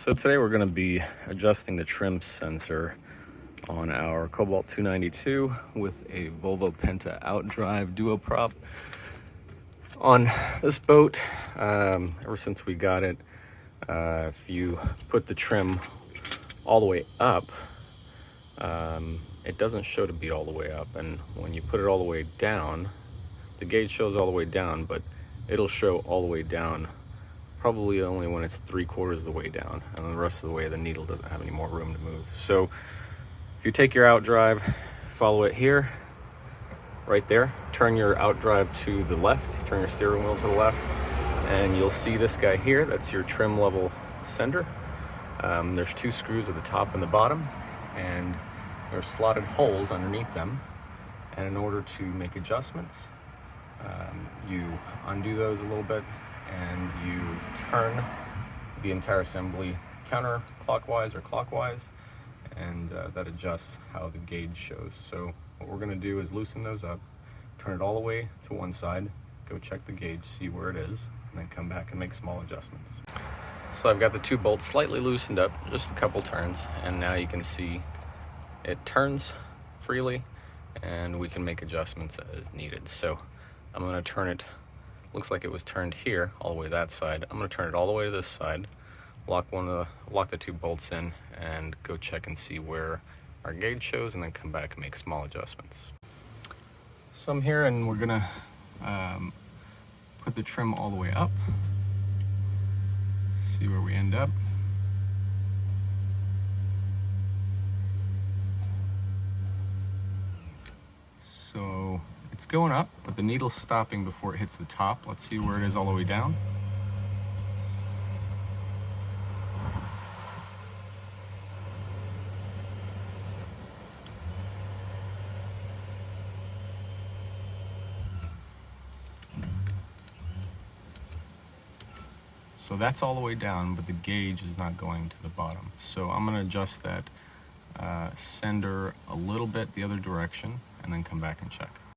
So today we're going to be adjusting the trim sensor on our Cobalt 292 with a Volvo Penta outdrive duo prop. On this boat, ever since we got it, if you put the trim all the way up, it doesn't show to be all the way up, and when you put it all the way down, the gauge shows all the way down, but it'll show all the way down probably only when it's 3/4 of the way down, and the rest of the way the needle doesn't have any more room to move. So if you take your outdrive, follow it here, right there, turn your outdrive to the left, turn your steering wheel to the left, and you'll see this guy here. That's your trim level sender. There's 2 screws at the top and the bottom, and there's slotted holes underneath them. And in order to make adjustments, you undo those a little bit and you turn the entire assembly counterclockwise or clockwise, and that adjusts how the gauge shows. So what we're going to do is loosen those up, turn it all the way to one side, go check the gauge, see where it is, and then come back and make small adjustments. So I've got the 2 bolts slightly loosened up, just a couple turns, and now you can see it turns freely and we can make adjustments as needed. So I'm going to turn it, looks like it was turned here all the way that side. I'm going to turn it all the way to this side, lock the 2 bolts in, and go check and see where our gauge shows, and then come back and make small adjustments. So I'm here and we're going to put the trim all the way up, see where we end up. So it's going up, but the needle's stopping before it hits the top. Let's see where it is all the way down. So that's all the way down, but the gauge is not going to the bottom. So I'm going to adjust that sender a little bit the other direction and then come back and check.